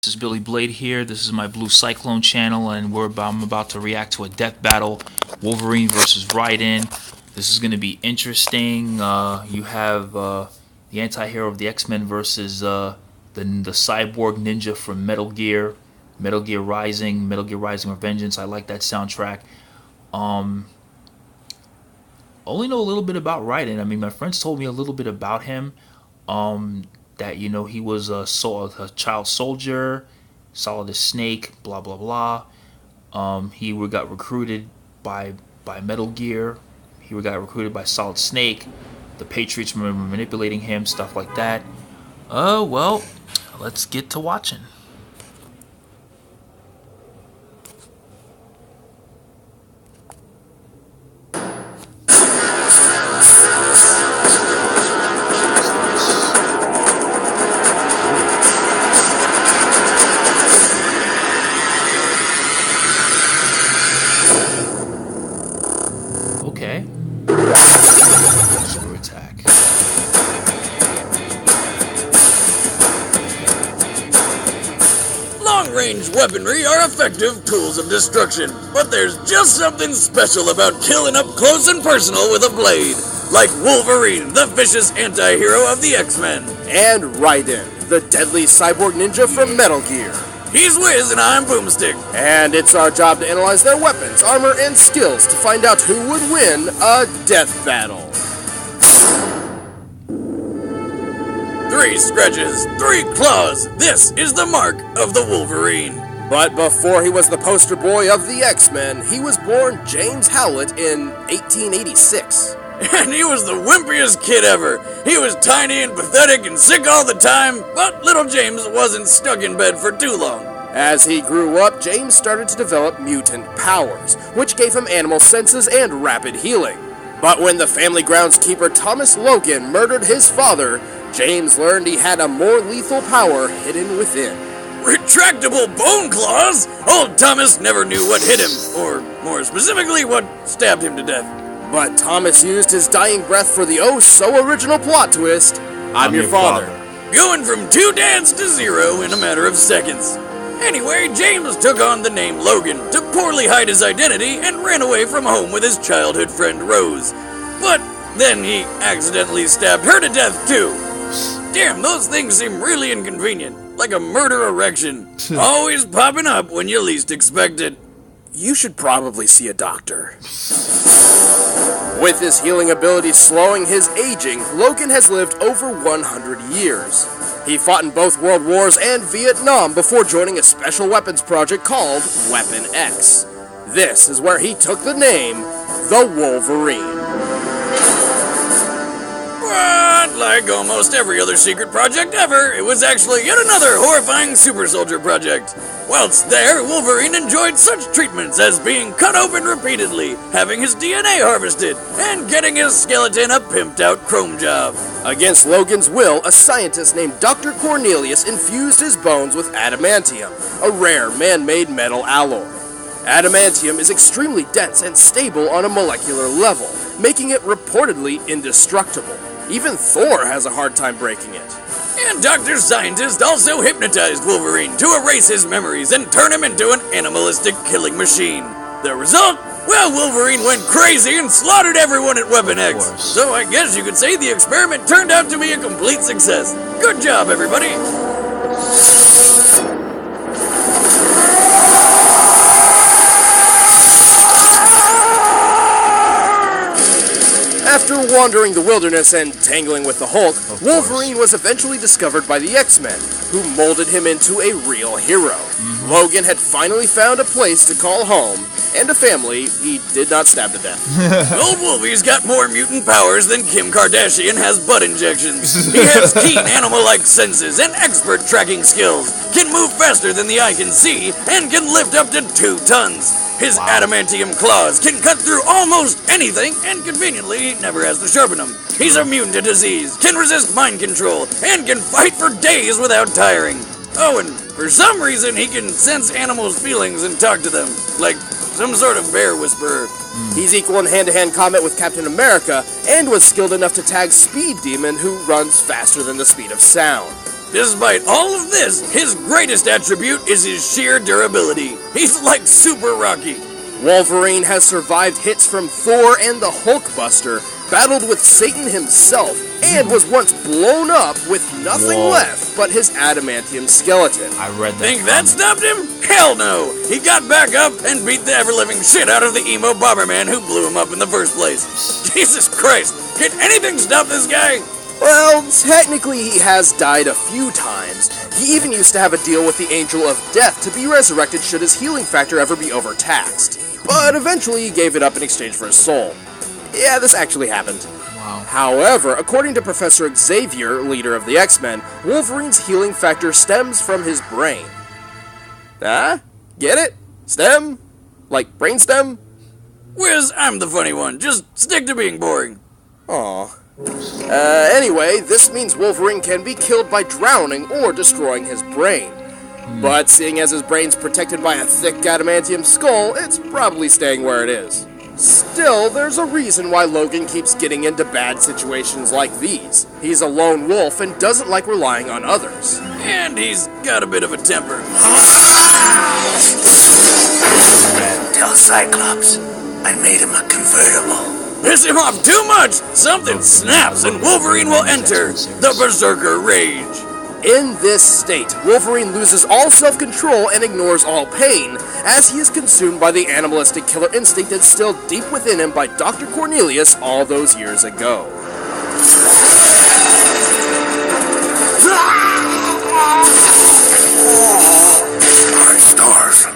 This is Billy Blade here. This is my Blue Cyclone channel, and I'm about to react to a death battle, Wolverine versus Raiden. This is going to be interesting. You have the anti-hero of the X-Men versus the cyborg ninja from Metal Gear Rising, Metal Gear Rising Revengeance. I like that soundtrack. Only know a little bit about Raiden. I mean, my friends told me a little bit about him. That he was a child soldier, solid as Snake, blah blah blah. He got recruited by Metal Gear. He got recruited by Solid Snake. The Patriots were manipulating him, stuff like that. Well, let's get to watching. Okay. Screw attack. Long-range weaponry are effective tools of destruction, but there's just something special about killing up close and personal with a blade. Like Wolverine, the vicious anti-hero of the X-Men. And Raiden, the deadly cyborg ninja from Metal Gear. He's Wiz and I'm Boomstick. And it's our job to analyze their weapons, armor, and skills to find out who would win a death battle. 3 scratches, 3 claws. This is the mark of the Wolverine. But before he was the poster boy of the X-Men, he was born James Howlett in 1886. And he was the wimpiest kid ever. He was tiny and pathetic and sick all the time, but little James wasn't stuck in bed for too long. As he grew up, James started to develop mutant powers, which gave him animal senses and rapid healing. But when the family groundskeeper Thomas Logan murdered his father, James learned he had a more lethal power hidden within. Retractable bone claws? Old Thomas never knew what hit him, or more specifically, what stabbed him to death. But Thomas used his dying breath for the oh-so-original plot twist. I'm your father. Going from 2 dads to 0 in a matter of seconds. Anyway, James took on the name Logan to poorly hide his identity and ran away from home with his childhood friend Rose. But then he accidentally stabbed her to death too. Damn, those things seem really inconvenient. Like a murder erection. Always popping up when you least expect it. You should probably see a doctor. With his healing ability slowing his aging, Logan has lived over 100 years. He fought in both World Wars and Vietnam before joining a special weapons project called Weapon X. This is where he took the name, the Wolverine. But like almost every other secret project ever, it was actually yet another horrifying super soldier project. Whilst there, Wolverine enjoyed such treatments as being cut open repeatedly, having his DNA harvested, and getting his skeleton a pimped-out chrome job. Against Logan's will, a scientist named Dr. Cornelius infused his bones with adamantium, a rare man-made metal alloy. Adamantium is extremely dense and stable on a molecular level, making it reportedly indestructible. Even Thor has a hard time breaking it. And Dr. Scientist also hypnotized Wolverine to erase his memories and turn him into an animalistic killing machine. The result? Well, Wolverine went crazy and slaughtered everyone at Weapon X. So I guess you could say the experiment turned out to be a complete success. Good job, everybody! After wandering the wilderness and tangling with the Hulk, Wolverine was eventually discovered by the X-Men, who molded him into a real hero. Logan had finally found a place to call home, and a family he did not stab to death. Old Wolvie's got more mutant powers than Kim Kardashian has butt injections. He has keen animal-like senses and expert tracking skills, can move faster than the eye can see, and can lift up to 2 tons. His adamantium claws can cut through almost anything, and conveniently, he never has to sharpen them. He's immune to disease, can resist mind control, and can fight for days without tiring. Oh, and for some reason, he can sense animals' feelings and talk to them, like some sort of bear whisperer. He's equal in hand-to-hand combat with Captain America, and was skilled enough to tag Speed Demon, who runs faster than the speed of sound. Despite all of this, his greatest attribute is his sheer durability. He's like Super Rocky. Wolverine has survived hits from Thor and the Hulkbuster, battled with Satan himself, and was once blown up with nothing left but his adamantium skeleton. I read that. Think that stopped him? Hell no! He got back up and beat the ever-living shit out of the emo Bomberman who blew him up in the first place. Jesus Christ! Can anything stop this guy? Well, technically he has died a few times. He even used to have a deal with the Angel of Death to be resurrected should his healing factor ever be overtaxed. But eventually he gave it up in exchange for his soul. Yeah, this actually happened. Wow. However, according to Professor Xavier, leader of the X-Men, Wolverine's healing factor stems from his brain. Ah? Get it? Stem? Like brainstem? Wiz, I'm the funny one. Just stick to being boring. Aw. Anyway, this means Wolverine can be killed by drowning or destroying his brain. But seeing as his brain's protected by a thick adamantium skull, it's probably staying where it is. Still, there's a reason why Logan keeps getting into bad situations like these. He's a lone wolf and doesn't like relying on others. And he's got a bit of a temper. Tell Cyclops I made him a convertible. Piss him off too much! Something snaps and Wolverine will enter the Berserker Rage. In this state, Wolverine loses all self-control and ignores all pain, as he is consumed by the animalistic killer instinct instilled deep within him by Dr. Cornelius all those years ago. My stars.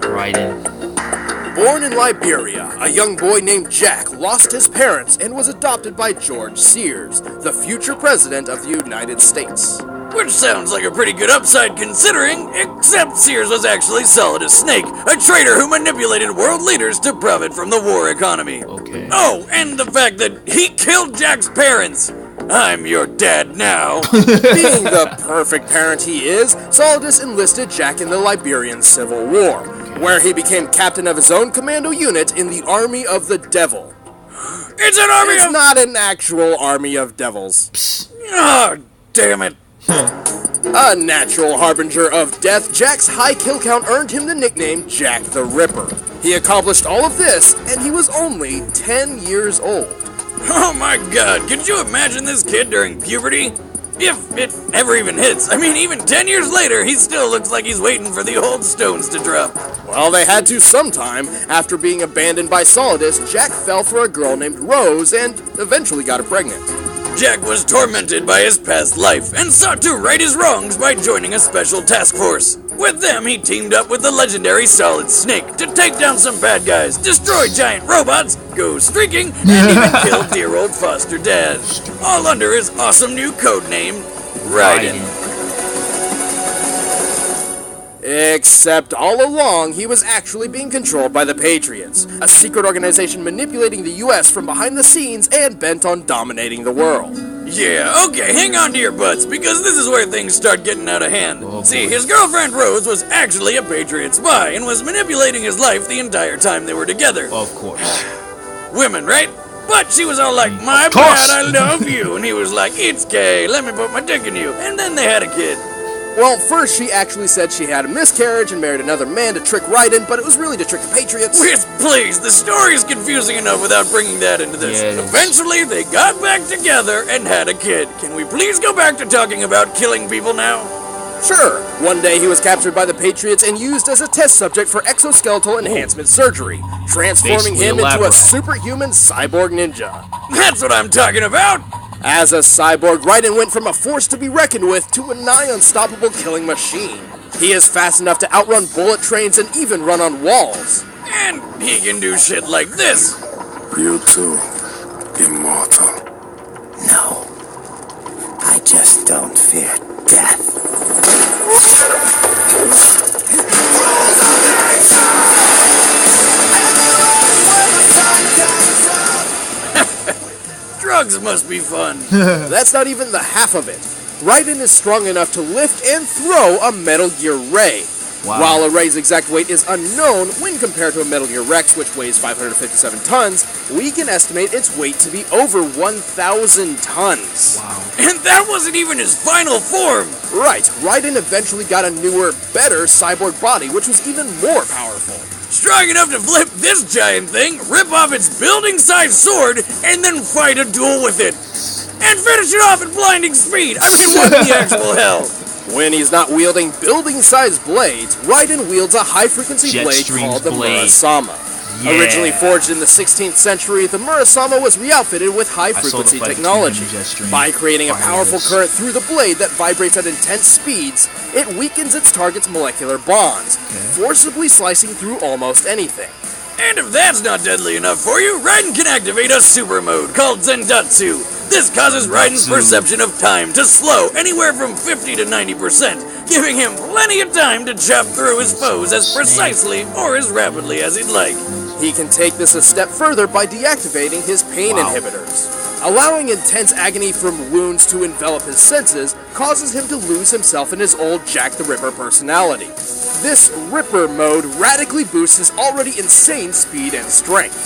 Raiden. Born in Liberia, a young boy named Jack lost his parents and was adopted by George Sears, the future president of the United States. Which sounds like a pretty good upside considering, except Sears was actually solid as Snake, a traitor who manipulated world leaders to profit from the war economy. Okay. Oh, and the fact that he killed Jack's parents. I'm your dad now. Being the perfect parent he is, Solidus enlisted Jack in the Liberian Civil War, where he became captain of his own commando unit in the Army of the Devil. It's an army It's of... not an actual army of devils. Oh, damn it. A natural harbinger of death, Jack's high kill count earned him the nickname Jack the Ripper. He accomplished all of this, and he was only 10 years old. Oh my god, could you imagine this kid during puberty? If it ever even hits. I mean, even 10 years later, he still looks like he's waiting for the old stones to drop. Well, they had to sometime. After being abandoned by Solidus, Jack fell for a girl named Rose and eventually got her pregnant. Jack was tormented by his past life and sought to right his wrongs by joining a special task force. With them, he teamed up with the legendary Solid Snake to take down some bad guys, destroy giant robots, go streaking, and even kill dear old foster dad. All under his awesome new codename, Raiden. Except all along, he was actually being controlled by the Patriots, a secret organization manipulating the US from behind the scenes and bent on dominating the world. Yeah, okay, hang on to your butts, because this is where things start getting out of hand. See, his girlfriend Rose was actually a Patriot spy and was manipulating his life the entire time they were together. Of course. Women, right? But she was all like, my Of course. bad, I love you. And he was like, it's gay, let me put my dick in you. And then they had a kid. Well, first she actually said she had a miscarriage and married another man to trick Raiden, but it was really to trick the Patriots. Wiz, please, the story is confusing enough without bringing that into this. Yeah, it is. Eventually, they got back together and had a kid. Can we please go back to talking about killing people now? Sure. One day he was captured by the Patriots and used as a test subject for exoskeletal enhancement surgery, transforming Basically him a lab into a rat. superhuman cyborg ninja. That's what I'm talking about. As a cyborg, Raiden went from a force to be reckoned with to a nigh unstoppable killing machine. He is fast enough to outrun bullet trains and even run on walls. And he can do shit like this. You too, immortal. No. I just don't fear death. Drugs must be fun. That's not even the half of it. Raiden is strong enough to lift and throw a Metal Gear Ray, Wow. While a Ray's exact weight is unknown when compared to a Metal Gear Rex, which weighs 557 tons, we can estimate its weight to be over 1,000 tons. Wow. And that wasn't even his final form! Right, Raiden eventually got a newer, better cyborg body, which was even more powerful. Strong enough to flip this giant thing, rip off its building-sized sword, and then fight a duel with it. And finish it off at blinding speed! I mean, what the actual hell? When he's not wielding building-sized blades, Raiden wields a high-frequency blade called the Murasama. Yeah. Originally forged in the 16th century, the Murasama was re-outfitted with high-frequency technology. By creating a powerful current through the blade that vibrates at intense speeds, it weakens its target's molecular bonds, forcibly slicing through almost anything. And if that's not deadly enough for you, Raiden can activate a super mode called Zendatsu. This causes Raiden's perception of time to slow anywhere from 50 to 90%, giving him plenty of time to chop through his foes as precisely or as rapidly as he'd like. He can take this a step further by deactivating his pain inhibitors. Allowing intense agony from wounds to envelop his senses causes him to lose himself in his old Jack the Ripper personality. This Ripper mode radically boosts his already insane speed and strength.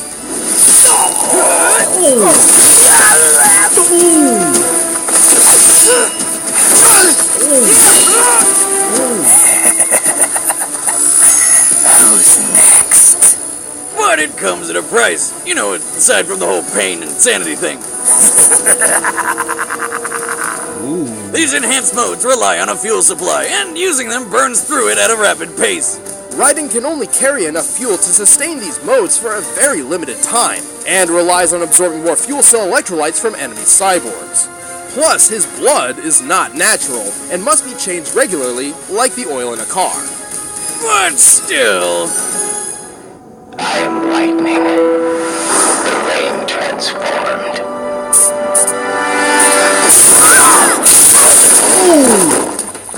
Who's next? But it comes at a price, you know, aside from the whole pain and sanity thing. These enhanced modes rely on a fuel supply, and using them burns through it at a rapid pace. Raiden can only carry enough fuel to sustain these modes for a very limited time, and relies on absorbing more fuel cell electrolytes from enemy cyborgs. Plus, his blood is not natural, and must be changed regularly, like the oil in a car. But still... I am lightning. The rain transformed.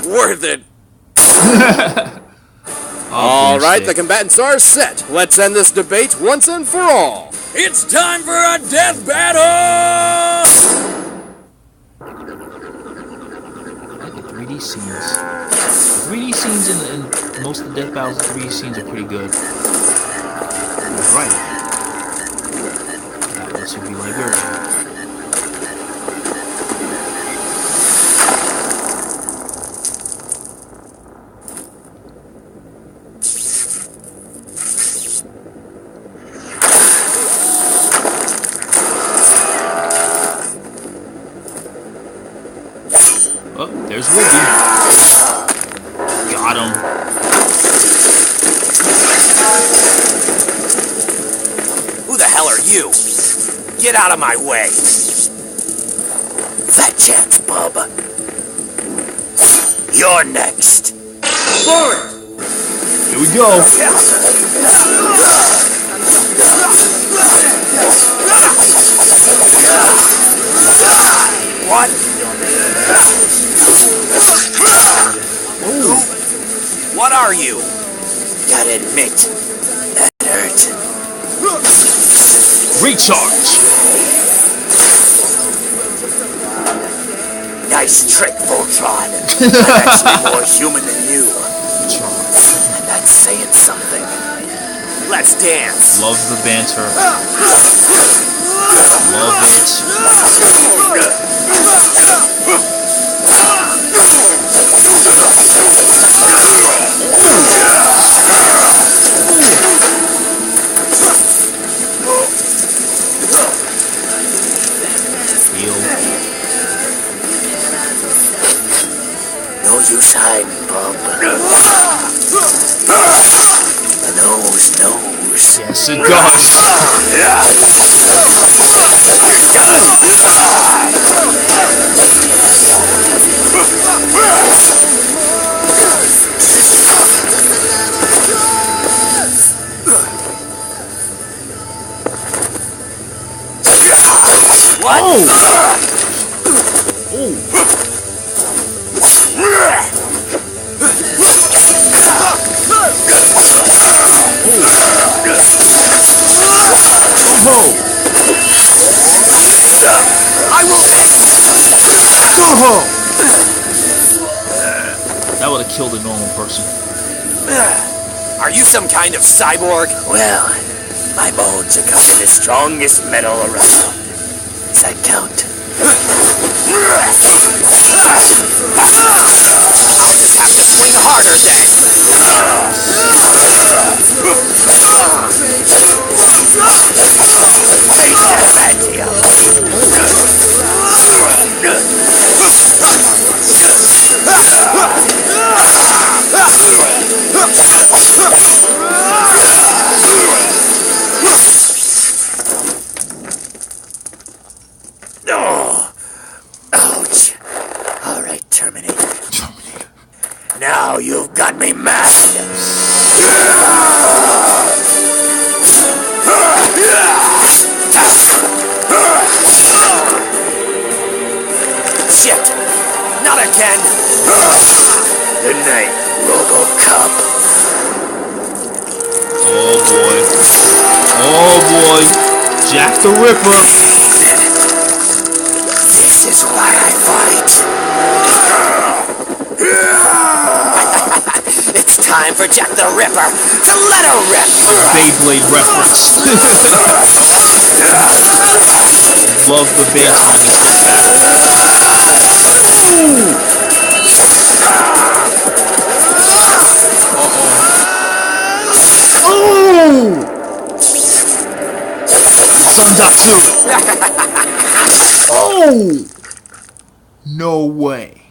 worth it. Alright, the combatants are set. Let's end this debate once and for all. It's time for a death battle! I like the 3D scenes. The 3D scenes in most of the death battles, the 3D scenes are pretty good. Right. That should be Liberia. Oh, there's Wolverine. Got him. Who the hell are you? Get out of my way. Fat chance, bub. You're next. Forward! Here we go. What? What are you? Gotta admit, that hurt. Recharge. Nice trick, Voltron. I'm actually more human than you. And that's saying something. Let's dance. Love the banter. Love it. No use hiding, bub. The nose knows. Yes, it does. What? I will. That would have killed a normal person. Are you some kind of cyborg? Well, my bones are covered in the strongest metal around. Does that count? I'll just have to swing harder then. Face Oh, ouch. All right, Terminator. Now you've got me mad. Shit, not again. Good night, RoboCop. Oh boy. Oh boy. Jack the Ripper. This is why I fight. It's time for Jack the Ripper to let her rip. Beyblade reference. Love the bass on this battle. Oh! Sandatsu. Oh! No way.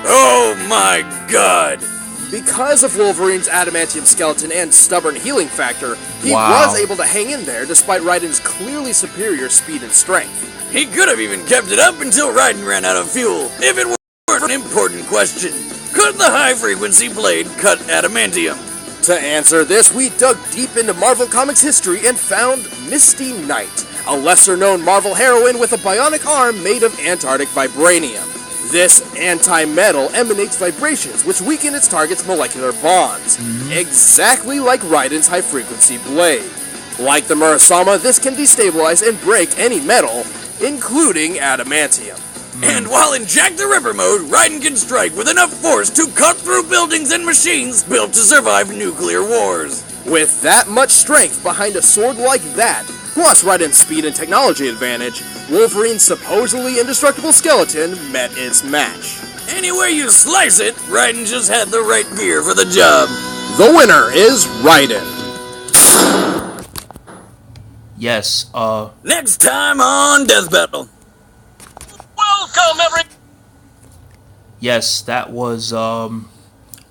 Oh my god! Because of Wolverine's adamantium skeleton and stubborn healing factor, he Wow. was able to hang in there despite Raiden's clearly superior speed and strength. He could have even kept it up until Raiden ran out of fuel, if it weren't an important question. Could the high-frequency blade cut adamantium? To answer this, we dug deep into Marvel Comics history and found Misty Knight, a lesser-known Marvel heroine with a bionic arm made of Antarctic vibranium. This anti-metal emanates vibrations which weaken its target's molecular bonds, exactly like Raiden's high-frequency blade. Like the Murasama, this can destabilize and break any metal, including adamantium. And while in Jack the Ripper mode, Raiden can strike with enough force to cut through buildings and machines built to survive nuclear wars. With that much strength behind a sword like that, plus Raiden's speed and technology advantage, Wolverine's supposedly indestructible skeleton met its match. Any way you slice it, Raiden just had the right gear for the job. The winner is Raiden. Yes, Next time on Death Battle. Welcome, yes, that was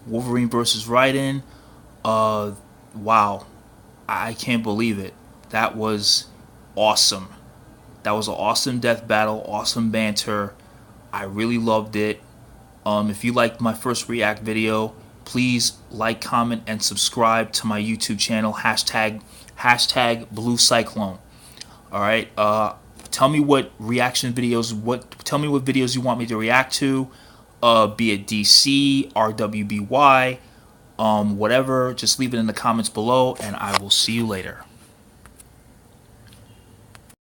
Wolverine versus Raiden. Wow. I can't believe it. That was awesome. That was an awesome death battle, awesome banter. I really loved it. If you liked my first react video, please like, comment, and subscribe to my YouTube channel, hashtag Blue Cyclone. Alright, tell me what reaction videos, tell me what videos you want me to react to, be it DC, RWBY, whatever, just leave it in the comments below, and I will see you later.